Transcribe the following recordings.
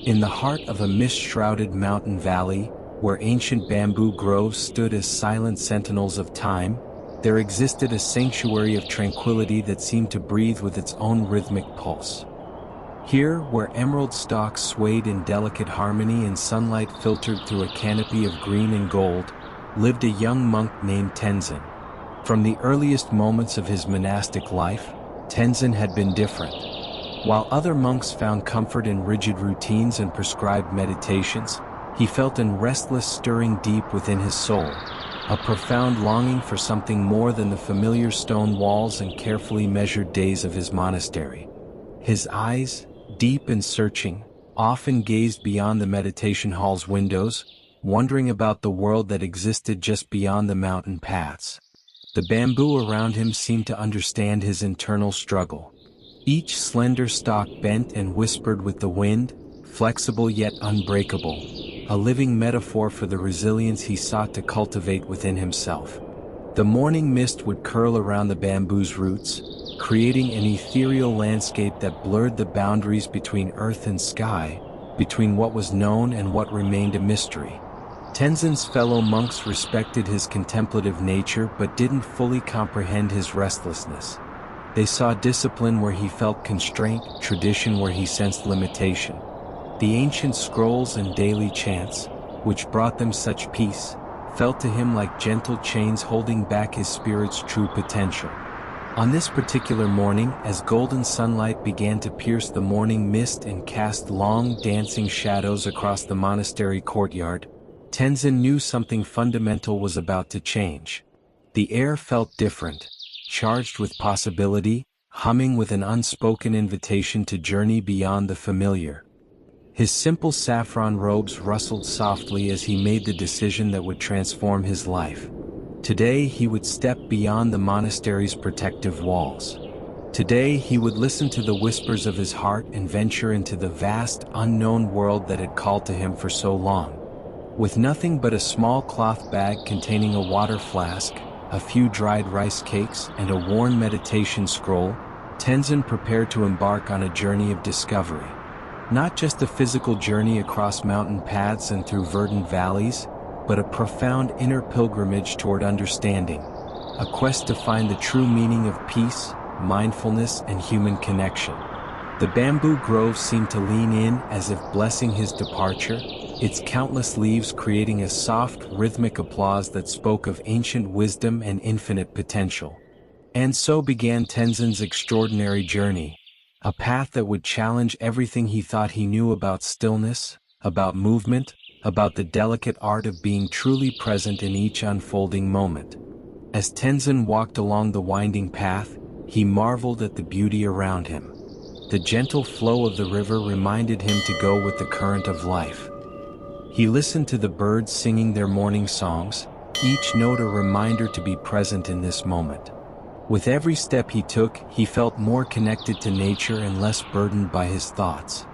In the heart of a mist-shrouded mountain valley, where ancient bamboo groves stood as silent sentinels of time, there existed a sanctuary of tranquility that seemed to breathe with its own rhythmic pulse. Here, where emerald stalks swayed in delicate harmony and sunlight filtered through a canopy of green and gold, lived a young monk named Tenzin. From the earliest moments of his monastic life, Tenzin had been different. While other monks found comfort in rigid routines and prescribed meditations, he felt a restless stirring deep within his soul, a profound longing for something more than the familiar stone walls and carefully measured days of his monastery. His eyes, deep and searching, often gazed beyond the meditation hall's windows, wondering about the world that existed just beyond the mountain paths. The bamboo around him seemed to understand his internal struggle. Each slender stalk bent and whispered with the wind, flexible yet unbreakable, a living metaphor for the resilience he sought to cultivate within himself. The morning mist would curl around the bamboo's roots, creating an ethereal landscape that blurred the boundaries between earth and sky, between what was known and what remained a mystery. Tenzin's fellow monks respected his contemplative nature but didn't fully comprehend his restlessness. They saw discipline where he felt constraint, tradition where he sensed limitation. The ancient scrolls and daily chants, which brought them such peace, felt to him like gentle chains holding back his spirit's true potential. On this particular morning, as golden sunlight began to pierce the morning mist and cast long, dancing shadows across the monastery courtyard, Tenzin knew something fundamental was about to change. The air felt different, charged with possibility, humming with an unspoken invitation to journey beyond the familiar. His simple saffron robes rustled softly as he made the decision that would transform his life. Today he would step beyond the monastery's protective walls. Today he would listen to the whispers of his heart and venture into the vast, unknown world that had called to him for so long. With nothing but a small cloth bag containing a water flask, a few dried rice cakes, and a worn meditation scroll, Tenzin prepared to embark on a journey of discovery. Not just a physical journey across mountain paths and through verdant valleys, but a profound inner pilgrimage toward understanding, a quest to find the true meaning of peace, mindfulness, and human connection. The bamboo grove seemed to lean in as if blessing his departure, its countless leaves creating a soft, rhythmic applause that spoke of ancient wisdom and infinite potential. And so began Tenzin's extraordinary journey, a path that would challenge everything he thought he knew about stillness, about movement, about the delicate art of being truly present in each unfolding moment. As Tenzin walked along the winding path, he marveled at the beauty around him. The gentle flow of the river reminded him to go with the current of life. He listened to the birds singing their morning songs, each note a reminder to be present in this moment. With every step he took, he felt more connected to nature and less burdened by his thoughts.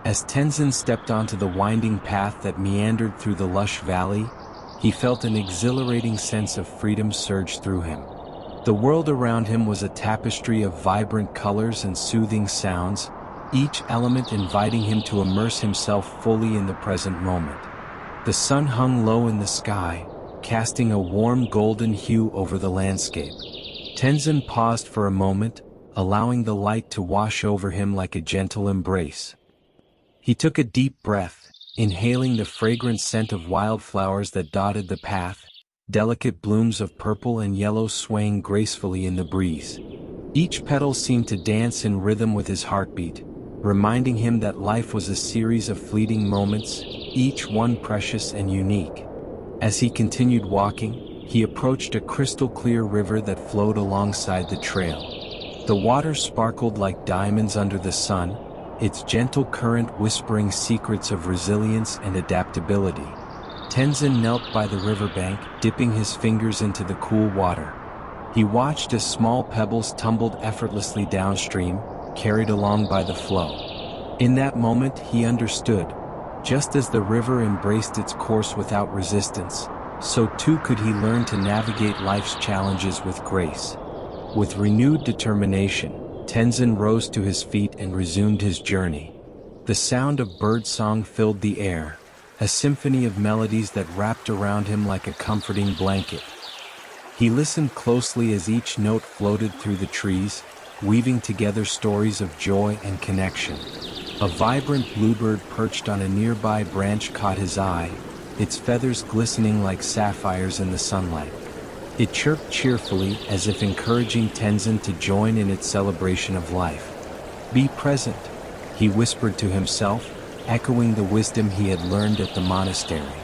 As Tenzin stepped onto the winding path that meandered through the lush valley, he felt an exhilarating sense of freedom surge through him. The world around him was a tapestry of vibrant colors and soothing sounds, each element inviting him to immerse himself fully in the present moment. The sun hung low in the sky, casting a warm golden hue over the landscape. Tenzin paused for a moment, allowing the light to wash over him like a gentle embrace. He took a deep breath, inhaling the fragrant scent of wildflowers that dotted the path, delicate blooms of purple and yellow swaying gracefully in the breeze. Each petal seemed to dance in rhythm with his heartbeat, reminding him that life was a series of fleeting moments, each one precious and unique. As he continued walking, he approached a crystal-clear river that flowed alongside the trail. The water sparkled like diamonds under the sun, its gentle current whispering secrets of resilience and adaptability. Tenzin knelt by the riverbank, dipping his fingers into the cool water. He watched as small pebbles tumbled effortlessly downstream, carried along by the flow. In that moment he understood. Just as the river embraced its course without resistance, so too could he learn to navigate life's challenges with grace. With renewed determination, Tenzin rose to his feet and resumed his journey. The sound of birdsong filled the air, a symphony of melodies that wrapped around him like a comforting blanket. He listened closely as each note floated through the trees, weaving together stories of joy and connection. A vibrant bluebird perched on a nearby branch caught his eye, its feathers glistening like sapphires in the sunlight. It chirped cheerfully as if encouraging Tenzin to join in its celebration of life. "Be present," he whispered to himself, echoing the wisdom he had learned at the monastery.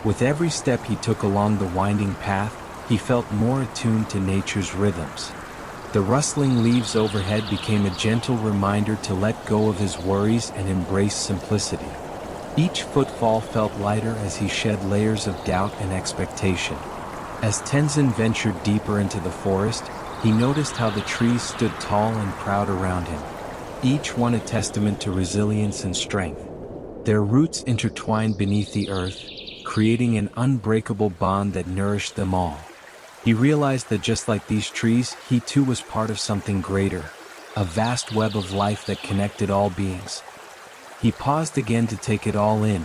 With every step he took along the winding path, he felt more attuned to nature's rhythms. The rustling leaves overhead became a gentle reminder to let go of his worries and embrace simplicity. Each footfall felt lighter as he shed layers of doubt and expectation. As Tenzin ventured deeper into the forest, he noticed how the trees stood tall and proud around him, each one a testament to resilience and strength. Their roots intertwined beneath the earth, creating an unbreakable bond that nourished them all. He realized that just like these trees, he too was part of something greater, a vast web of life that connected all beings. He paused again to take it all in,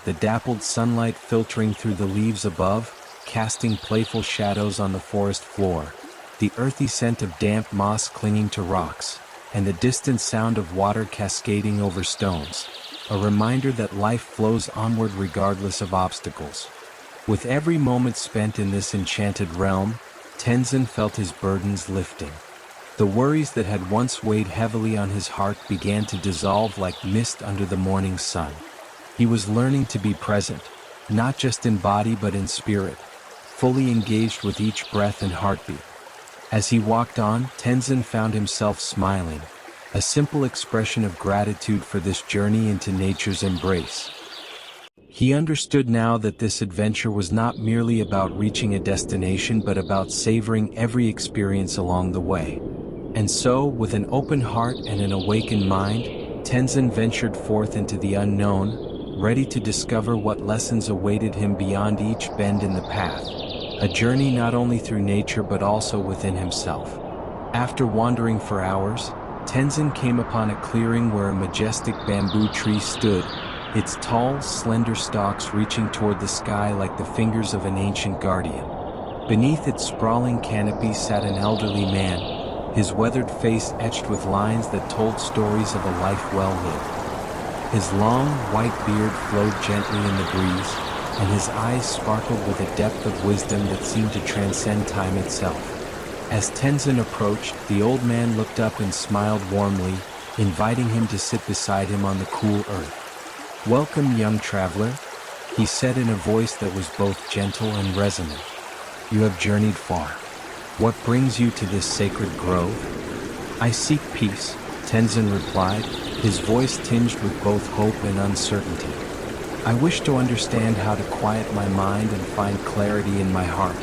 the dappled sunlight filtering through the leaves above, casting playful shadows on the forest floor, the earthy scent of damp moss clinging to rocks, and the distant sound of water cascading over stones, a reminder that life flows onward regardless of obstacles. With every moment spent in this enchanted realm, Tenzin felt his burdens lifting. The worries that had once weighed heavily on his heart began to dissolve like mist under the morning sun. He was learning to be present, not just in body but in spirit, fully engaged with each breath and heartbeat. As he walked on, Tenzin found himself smiling, a simple expression of gratitude for this journey into nature's embrace. He understood now that this adventure was not merely about reaching a destination but about savoring every experience along the way. And so, with an open heart and an awakened mind, Tenzin ventured forth into the unknown, ready to discover what lessons awaited him beyond each bend in the path. A journey not only through nature but also within himself. After wandering for hours, Tenzin came upon a clearing where a majestic bamboo tree stood, its tall, slender stalks reaching toward the sky like the fingers of an ancient guardian. Beneath its sprawling canopy sat an elderly man, his weathered face etched with lines that told stories of a life well lived. His long, white beard flowed gently in the breeze, and his eyes sparkled with a depth of wisdom that seemed to transcend time itself. As Tenzin approached, the old man looked up and smiled warmly, inviting him to sit beside him on the cool earth. "Welcome, young traveler," he said in a voice that was both gentle and resonant. "You have journeyed far. What brings you to this sacred grove?" "I seek peace," Tenzin replied, his voice tinged with both hope and uncertainty. "I wish to understand how to quiet my mind and find clarity in my heart."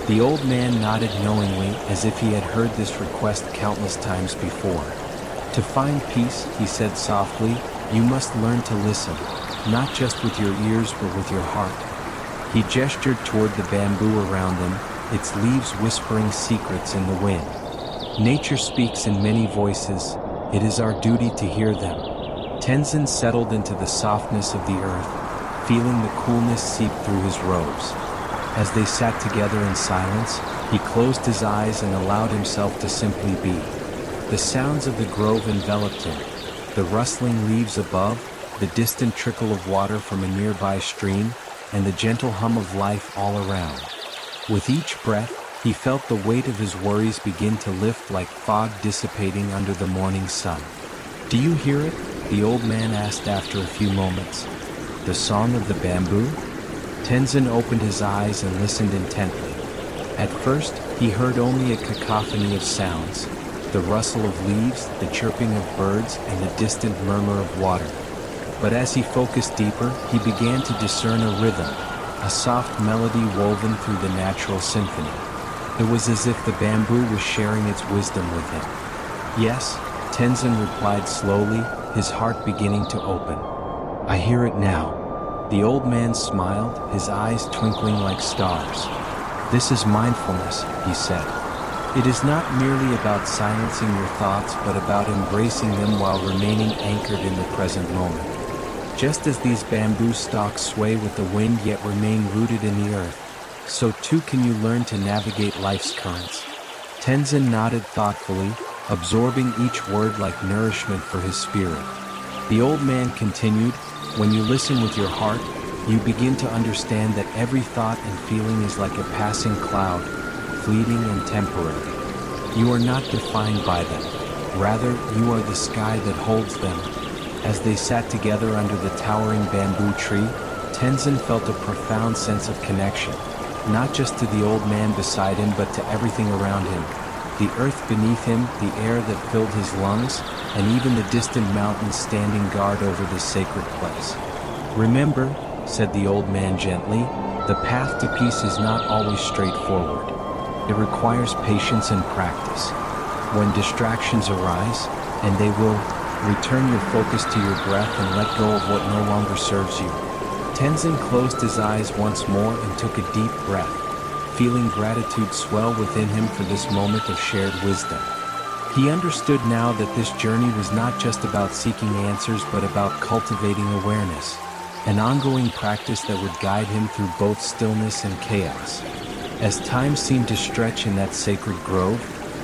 The old man nodded knowingly, as if he had heard this request countless times before. "To find peace," he said softly, "you must learn to listen, not just with your ears but with your heart." He gestured toward the bamboo around them, its leaves whispering secrets in the wind. "Nature speaks in many voices, it is our duty to hear them." Tenzin settled into the softness of the earth, feeling the coolness seep through his robes. As they sat together in silence, he closed his eyes and allowed himself to simply be. The sounds of the grove enveloped him, the rustling leaves above, the distant trickle of water from a nearby stream, and the gentle hum of life all around. With each breath, he felt the weight of his worries begin to lift like fog dissipating under the morning sun. "Do you hear it?" the old man asked after a few moments. "The song of the bamboo?" Tenzin opened his eyes and listened intently. At first, he heard only a cacophony of sounds, the rustle of leaves, the chirping of birds, and the distant murmur of water. But as he focused deeper, he began to discern a rhythm, a soft melody woven through the natural symphony. It was as if the bamboo was sharing its wisdom with him. "Yes," Tenzin replied slowly, his heart beginning to open. "I hear it now." The old man smiled, his eyes twinkling like stars. "This is mindfulness," he said. It is not merely about silencing your thoughts but about embracing them while remaining anchored in the present moment. Just as these bamboo stalks sway with the wind yet remain rooted in the earth, so too can you learn to navigate life's currents. Tenzin nodded thoughtfully, absorbing each word like nourishment for his spirit. The old man continued, "When you listen with your heart, you begin to understand that every thought and feeling is like a passing cloud, fleeting and temporary. You are not defined by them. Rather, you are the sky that holds them." As they sat together under the towering bamboo tree, Tenzin felt a profound sense of connection, not just to the old man beside him but to everything around him. The earth beneath him, the air that filled his lungs, and even the distant mountains standing guard over this sacred place. "Remember," said the old man gently, "the path to peace is not always straightforward. It requires patience and practice. When distractions arise, and they will, return your focus to your breath and let go of what no longer serves you." Tenzin closed his eyes once more and took a deep breath, feeling gratitude swell within him for this moment of shared wisdom. He understood now that this journey was not just about seeking answers but about cultivating awareness, an ongoing practice that would guide him through both stillness and chaos. As time seemed to stretch in that sacred grove,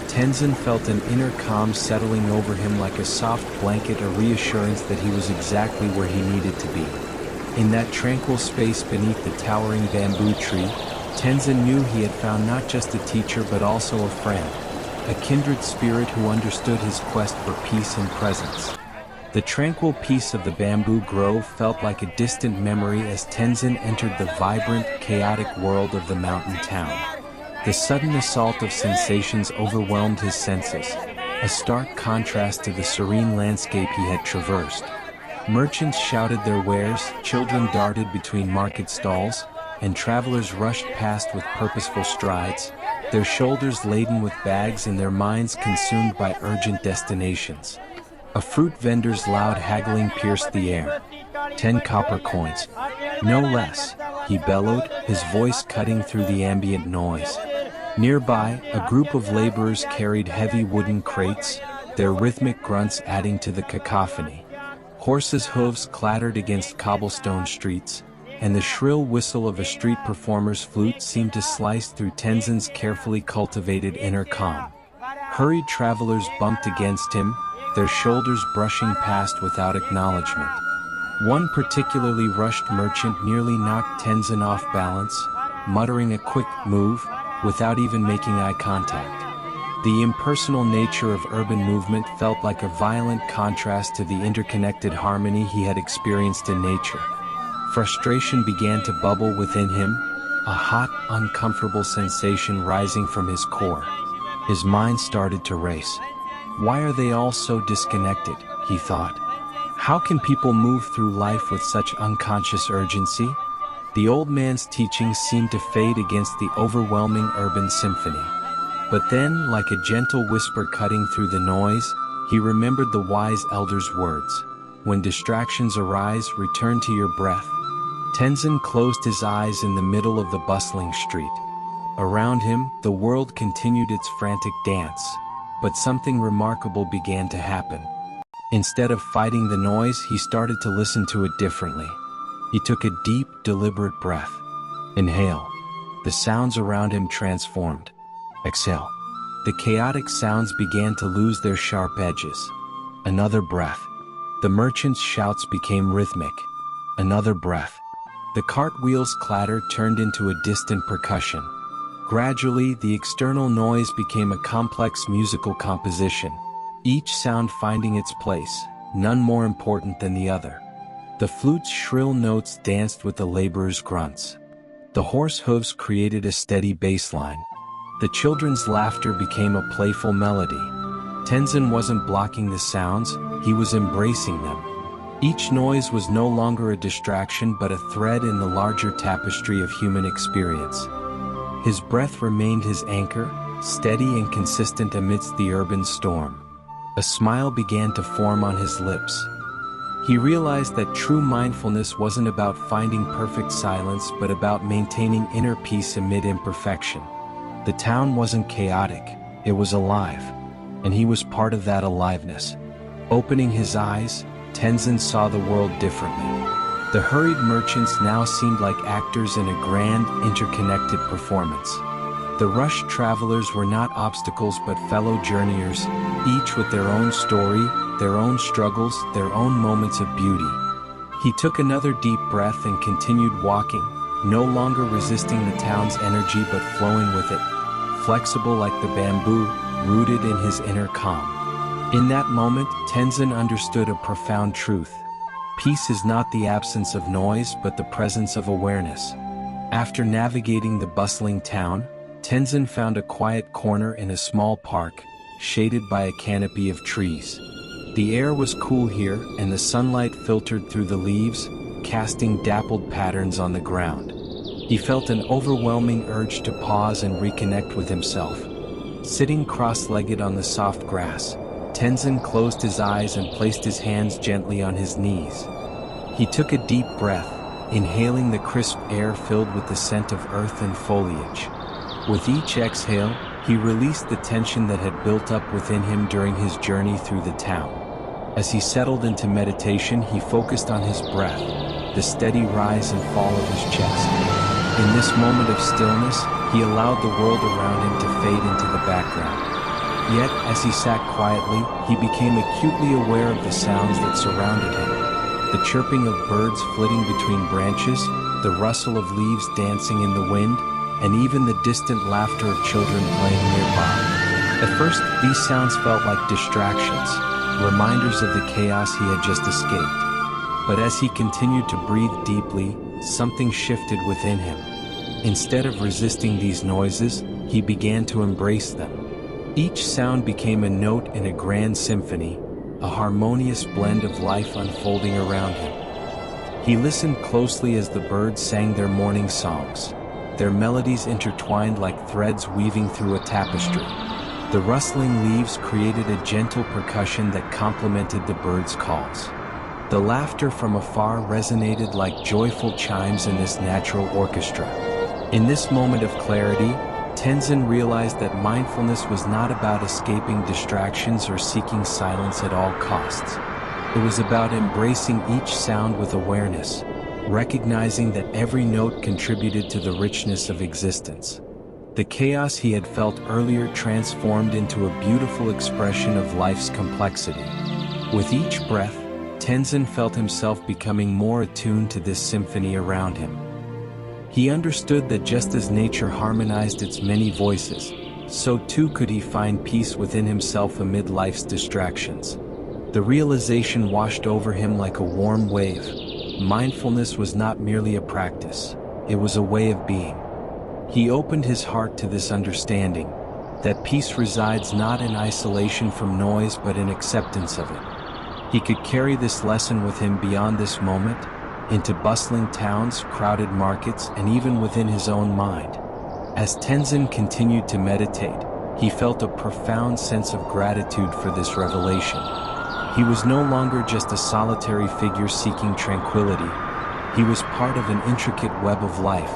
Tenzin felt an inner calm settling over him like a soft blanket, a reassurance that he was exactly where he needed to be. In that tranquil space beneath the towering bamboo tree, Tenzin knew he had found not just a teacher but also a friend, a kindred spirit who understood his quest for peace and presence. The tranquil peace of the bamboo grove felt like a distant memory as Tenzin entered the vibrant, chaotic world of the mountain town. The sudden assault of sensations overwhelmed his senses, a stark contrast to the serene landscape he had traversed. Merchants shouted their wares, children darted between market stalls, and travelers rushed past with purposeful strides, their shoulders laden with bags and their minds consumed by urgent destinations. A fruit vendor's loud haggling pierced the air. 10 copper coins. No less, he bellowed, his voice cutting through the ambient noise. Nearby, a group of laborers carried heavy wooden crates, their rhythmic grunts adding to the cacophony. Horses' hooves clattered against cobblestone streets, and the shrill whistle of a street performer's flute seemed to slice through Tenzin's carefully cultivated inner calm. Hurried travelers bumped against him, their shoulders brushing past without acknowledgement. One particularly rushed merchant nearly knocked Tenzin off balance, muttering a quick move, without even making eye contact. The impersonal nature of urban movement felt like a violent contrast to the interconnected harmony he had experienced in nature. Frustration began to bubble within him, a hot, uncomfortable sensation rising from his core. His mind started to race. Why are they all so disconnected, he thought. How can people move through life with such unconscious urgency? The old man's teachings seemed to fade against the overwhelming urban symphony. But then, like a gentle whisper cutting through the noise, he remembered the wise elder's words. When distractions arise, return to your breath. Tenzin closed his eyes in the middle of the bustling street. Around him, the world continued its frantic dance. But something remarkable began to happen. Instead of fighting the noise, he started to listen to it differently. He took a deep, deliberate breath. Inhale. The sounds around him transformed. Exhale. The chaotic sounds began to lose their sharp edges. Another breath. The merchant's shouts became rhythmic. Another breath. The cartwheel's clatter turned into a distant percussion. Gradually, the external noise became a complex musical composition, each sound finding its place, none more important than the other. The flute's shrill notes danced with the laborers' grunts. The horse hooves created a steady bass line. The children's laughter became a playful melody. Tenzin wasn't blocking the sounds, he was embracing them. Each noise was no longer a distraction but a thread in the larger tapestry of human experience. His breath remained his anchor, steady and consistent amidst the urban storm. A smile began to form on his lips. He realized that true mindfulness wasn't about finding perfect silence but about maintaining inner peace amid imperfection. The town wasn't chaotic, It was alive. And he was part of that aliveness. Opening his eyes, Tenzin saw the world differently. The hurried merchants now seemed like actors in a grand, interconnected performance. The rushed travelers were not obstacles but fellow journeyers, each with their own story, their own struggles, their own moments of beauty. He took another deep breath and continued walking, no longer resisting the town's energy but flowing with it, flexible like the bamboo, rooted in his inner calm. In that moment, Tenzin understood a profound truth. Peace is not the absence of noise but the presence of awareness. After navigating the bustling town, Tenzin found a quiet corner in a small park, shaded by a canopy of trees. The air was cool here, and the sunlight filtered through the leaves, casting dappled patterns on the ground. He felt an overwhelming urge to pause and reconnect with himself. Sitting cross-legged on the soft grass, Tenzin closed his eyes and placed his hands gently on his knees. He took a deep breath, inhaling the crisp air filled with the scent of earth and foliage. With each exhale, he released the tension that had built up within him during his journey through the town. As he settled into meditation, he focused on his breath, the steady rise and fall of his chest. In this moment of stillness, he allowed the world around him to fade into the background. Yet, as he sat quietly, he became acutely aware of the sounds that surrounded him. The chirping of birds flitting between branches, the rustle of leaves dancing in the wind, and even the distant laughter of children playing nearby. At first, these sounds felt like distractions, reminders of the chaos he had just escaped. But as he continued to breathe deeply, something shifted within him. Instead of resisting these noises, he began to embrace them. Each sound became a note in a grand symphony, a harmonious blend of life unfolding around him. He listened closely as the birds sang their morning songs, their melodies intertwined like threads weaving through a tapestry. The rustling leaves created a gentle percussion that complemented the birds' calls. The laughter from afar resonated like joyful chimes in this natural orchestra. In this moment of clarity, Tenzin realized that mindfulness was not about escaping distractions or seeking silence at all costs. It was about embracing each sound with awareness, recognizing that every note contributed to the richness of existence. The chaos he had felt earlier transformed into a beautiful expression of life's complexity. With each breath, Tenzin felt himself becoming more attuned to this symphony around him. He understood that just as nature harmonized its many voices, so too could he find peace within himself amid life's distractions. The realization washed over him like a warm wave. Mindfulness was not merely a practice, it was a way of being. He opened his heart to this understanding, that peace resides not in isolation from noise but in acceptance of it. He could carry this lesson with him beyond this moment, into bustling towns, crowded markets, and even within his own mind. As Tenzin continued to meditate, he felt a profound sense of gratitude for this revelation. He was no longer just a solitary figure seeking tranquility. He was part of an intricate web of life,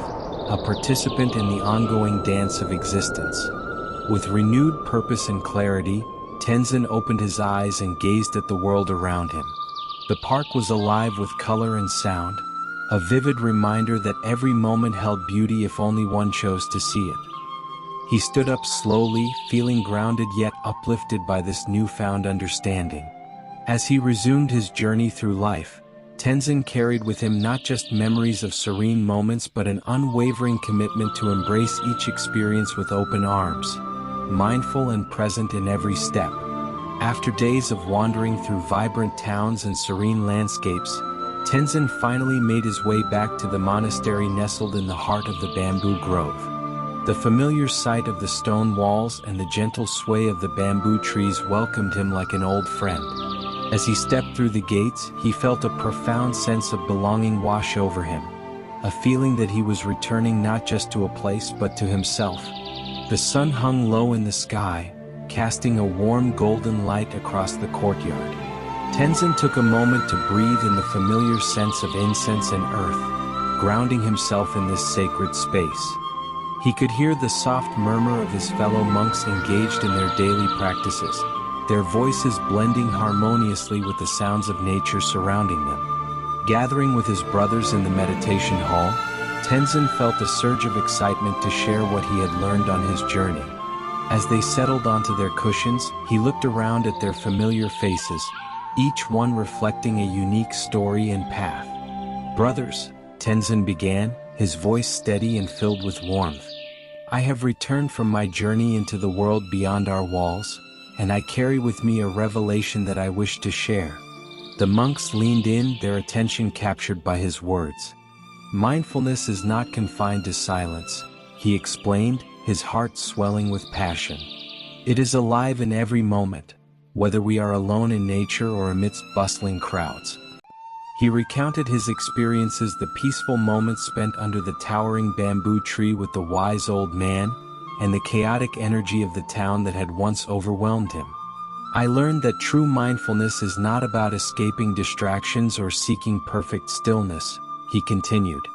a participant in the ongoing dance of existence. With renewed purpose and clarity, Tenzin opened his eyes and gazed at the world around him. The park was alive with color and sound, a vivid reminder that every moment held beauty if only one chose to see it. He stood up slowly, feeling grounded yet uplifted by this newfound understanding. As he resumed his journey through life, Tenzin carried with him not just memories of serene moments but an unwavering commitment to embrace each experience with open arms, mindful and present in every step. After days of wandering through vibrant towns and serene landscapes, Tenzin finally made his way back to the monastery nestled in the heart of the bamboo grove. The familiar sight of the stone walls and the gentle sway of the bamboo trees welcomed him like an old friend. As he stepped through the gates, he felt a profound sense of belonging wash over him, a feeling that he was returning not just to a place but to himself. The sun hung low in the sky, casting a warm golden light across the courtyard. Tenzin took a moment to breathe in the familiar sense of incense and earth, grounding himself in this sacred space. He could hear the soft murmur of his fellow monks engaged in their daily practices, their voices blending harmoniously with the sounds of nature surrounding them. Gathering with his brothers in the meditation hall, Tenzin felt a surge of excitement to share what he had learned on his journey. As they settled onto their cushions, he looked around at their familiar faces, each one reflecting a unique story and path. "Brothers," Tenzin began, his voice steady and filled with warmth, "I have returned from my journey into the world beyond our walls, and I carry with me a revelation that I wish to share." The monks leaned in, their attention captured by his words. "Mindfulness is not confined to silence," he explained, his heart swelling with passion. "It is alive in every moment, whether we are alone in nature or amidst bustling crowds." He recounted his experiences, the peaceful moments spent under the towering bamboo tree with the wise old man, and the chaotic energy of the town that had once overwhelmed him. "I learned that true mindfulness is not about escaping distractions or seeking perfect stillness," he continued.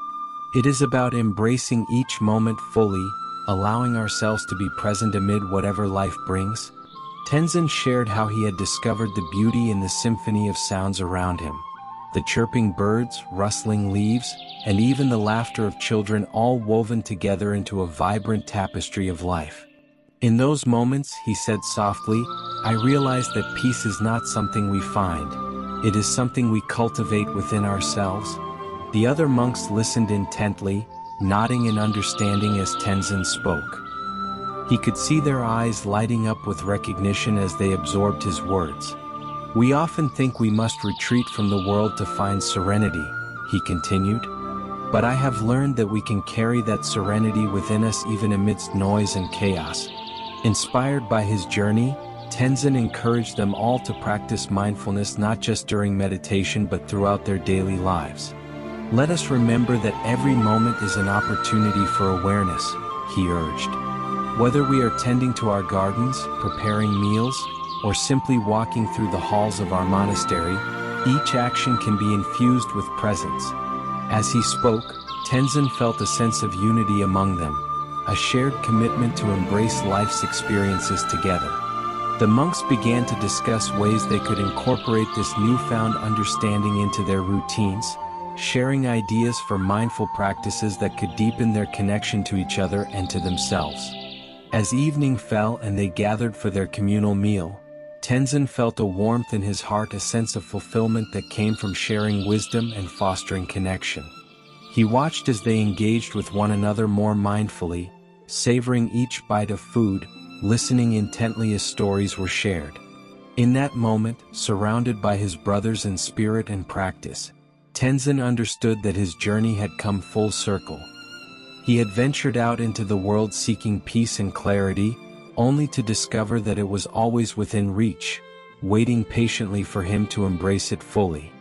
"It is about embracing each moment fully, allowing ourselves to be present amid whatever life brings." Tenzin shared how he had discovered the beauty in the symphony of sounds around him. The chirping birds, rustling leaves, and even the laughter of children, all woven together into a vibrant tapestry of life. "In those moments," he said softly, "I realized that peace is not something we find. It is something we cultivate within ourselves." The other monks listened intently, nodding in understanding as Tenzin spoke. He could see their eyes lighting up with recognition as they absorbed his words. "We often think we must retreat from the world to find serenity," he continued. "But I have learned that we can carry that serenity within us even amidst noise and chaos." Inspired by his journey, Tenzin encouraged them all to practice mindfulness not just during meditation but throughout their daily lives. "Let us remember that every moment is an opportunity for awareness," he urged. "Whether we are tending to our gardens, preparing meals, or simply walking through the halls of our monastery, each action can be infused with presence." As he spoke, Tenzin felt a sense of unity among them, a shared commitment to embrace life's experiences together. The monks began to discuss ways they could incorporate this newfound understanding into their routines, sharing ideas for mindful practices that could deepen their connection to each other and to themselves. As evening fell and they gathered for their communal meal, Tenzin felt a warmth in his heart, a sense of fulfillment that came from sharing wisdom and fostering connection. He watched as they engaged with one another more mindfully, savoring each bite of food, listening intently as stories were shared. In that moment, surrounded by his brothers in spirit and practice, Tenzin understood that his journey had come full circle. He had ventured out into the world seeking peace and clarity, only to discover that it was always within reach, waiting patiently for him to embrace it fully.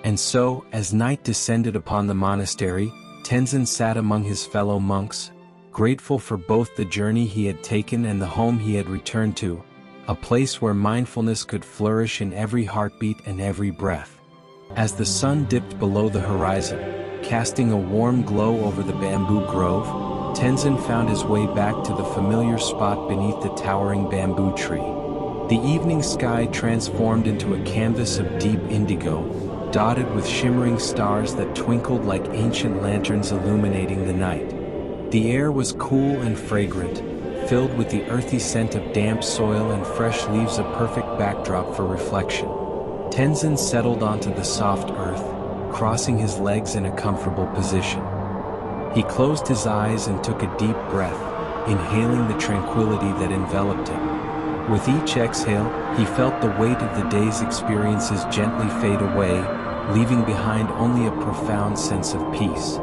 And so, as night descended upon the monastery, Tenzin sat among his fellow monks, grateful for both the journey he had taken and the home he had returned to, a place where mindfulness could flourish in every heartbeat and every breath. As the sun dipped below the horizon, casting a warm glow over the bamboo grove, Tenzin found his way back to the familiar spot beneath the towering bamboo tree. The evening sky transformed into a canvas of deep indigo, dotted with shimmering stars that twinkled like ancient lanterns illuminating the night. The air was cool and fragrant, filled with the earthy scent of damp soil and fresh leaves, a perfect backdrop for reflection. Tenzin settled onto the soft earth, crossing his legs in a comfortable position. He closed his eyes and took a deep breath, inhaling the tranquility that enveloped him. With each exhale, he felt the weight of the day's experiences gently fade away, leaving behind only a profound sense of peace.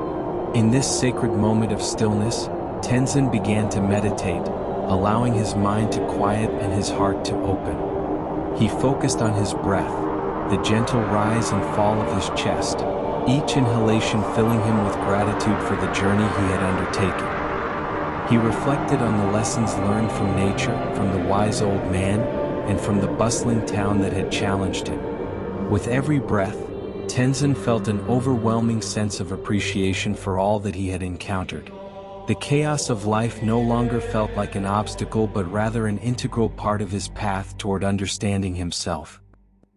In this sacred moment of stillness, Tenzin began to meditate, allowing his mind to quiet and his heart to open. He focused on his breath, the gentle rise and fall of his chest, each inhalation filling him with gratitude for the journey he had undertaken. He reflected on the lessons learned from nature, from the wise old man, and from the bustling town that had challenged him. With every breath, Tenzin felt an overwhelming sense of appreciation for all that he had encountered. The chaos of life no longer felt like an obstacle but rather an integral part of his path toward understanding himself.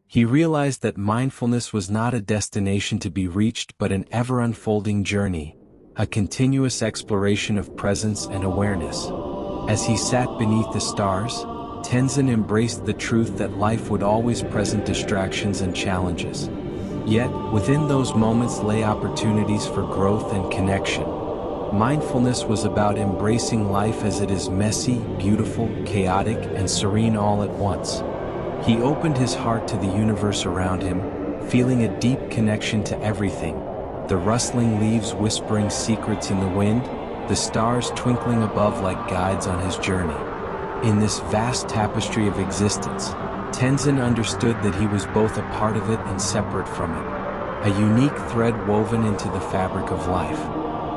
He realized that mindfulness was not a destination to be reached but an ever-unfolding journey, a continuous exploration of presence and awareness. As he sat beneath the stars, Tenzin embraced the truth that life would always present distractions and challenges. Yet, within those moments lay opportunities for growth and connection. Mindfulness was about embracing life as it is: messy, beautiful, chaotic, and serene all at once. He opened his heart to the universe around him, feeling a deep connection to everything: the rustling leaves whispering secrets in the wind, the stars twinkling above like guides on his journey. In this vast tapestry of existence, Tenzin understood that he was both a part of it and separate from it, a unique thread woven into the fabric of life.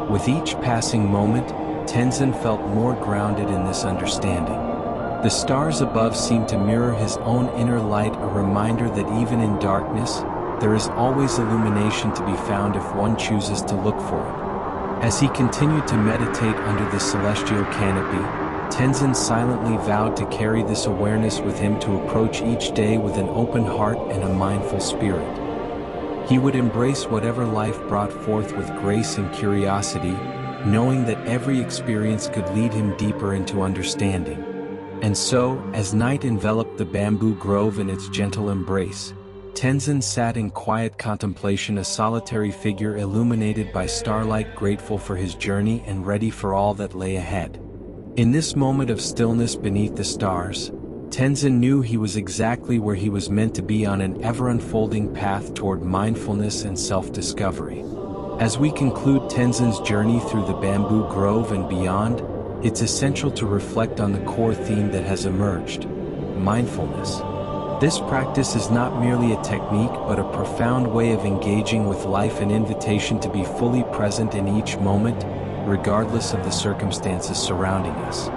With each passing moment, Tenzin felt more grounded in this understanding. The stars above seemed to mirror his own inner light, a reminder that even in darkness, there is always illumination to be found if one chooses to look for it. As he continued to meditate under the celestial canopy, Tenzin silently vowed to carry this awareness with him, to approach each day with an open heart and a mindful spirit. He would embrace whatever life brought forth with grace and curiosity, knowing that every experience could lead him deeper into understanding. And so, as night enveloped the bamboo grove in its gentle embrace, Tenzin sat in quiet contemplation, a solitary figure illuminated by starlight, grateful for his journey and ready for all that lay ahead. In this moment of stillness beneath the stars, Tenzin knew he was exactly where he was meant to be, on an ever-unfolding path toward mindfulness and self-discovery. As we conclude Tenzin's journey through the bamboo grove and beyond, it's essential to reflect on the core theme that has emerged: mindfulness. This practice is not merely a technique but a profound way of engaging with life, an invitation to be fully present in each moment, regardless of the circumstances surrounding us.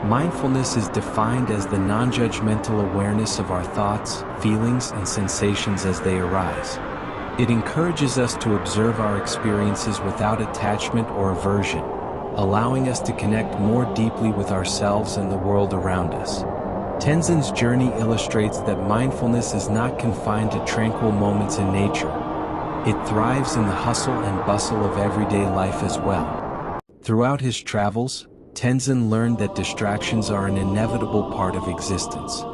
Mindfulness is defined as the non-judgmental awareness of our thoughts, feelings, and sensations as they arise. It encourages us to observe our experiences without attachment or aversion, allowing us to connect more deeply with ourselves and the world around us. Tenzin's journey illustrates that mindfulness is not confined to tranquil moments in nature. It thrives in the hustle and bustle of everyday life as well. Throughout his travels, Tenzin learned that distractions are an inevitable part of existence.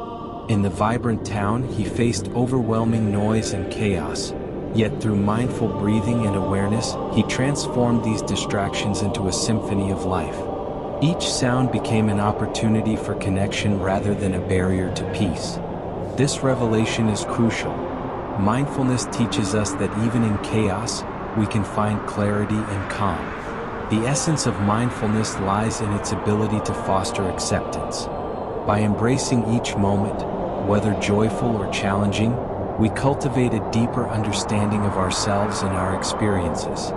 In the vibrant town, he faced overwhelming noise and chaos, yet through mindful breathing and awareness, he transformed these distractions into a symphony of life. Each sound became an opportunity for connection rather than a barrier to peace. This revelation is crucial. Mindfulness teaches us that even in chaos, we can find clarity and calm. The essence of mindfulness lies in its ability to foster acceptance. By embracing each moment, whether joyful or challenging, we cultivate a deeper understanding of ourselves and our experiences.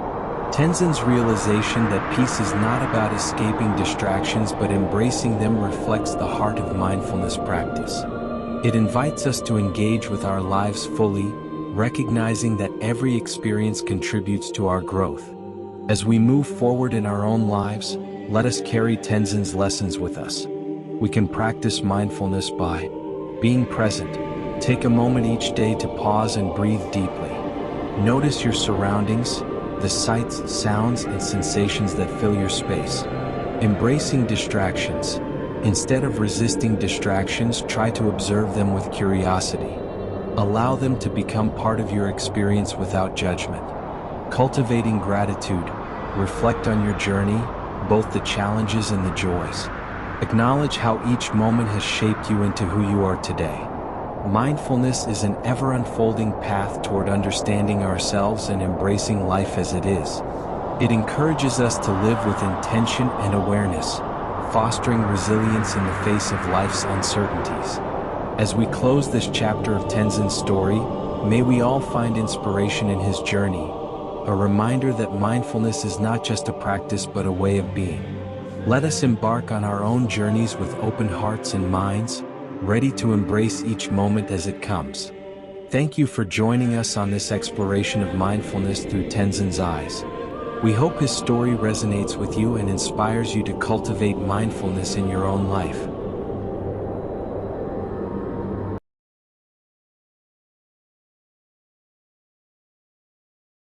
Tenzin's realization that peace is not about escaping distractions but embracing them reflects the heart of mindfulness practice. It invites us to engage with our lives fully, recognizing that every experience contributes to our growth. As we move forward in our own lives, let us carry Tenzin's lessons with us. We can practice mindfulness by being present. Take a moment each day to pause and breathe deeply. Notice your surroundings, the sights, sounds, and sensations that fill your space. Embracing distractions. Instead of resisting distractions, try to observe them with curiosity. Allow them to become part of your experience without judgment. Cultivating gratitude. Reflect on your journey, both the challenges and the joys. Acknowledge how each moment has shaped you into who you are today. Mindfulness is an ever-unfolding path toward understanding ourselves and embracing life as it is. It encourages us to live with intention and awareness, fostering resilience in the face of life's uncertainties. As we close this chapter of Tenzin's story, may we all find inspiration in his journey, a reminder that mindfulness is not just a practice but a way of being. Let us embark on our own journeys with open hearts and minds, ready to embrace each moment as it comes. Thank you for joining us on this exploration of mindfulness through Tenzin's eyes. We hope his story resonates with you and inspires you to cultivate mindfulness in your own life.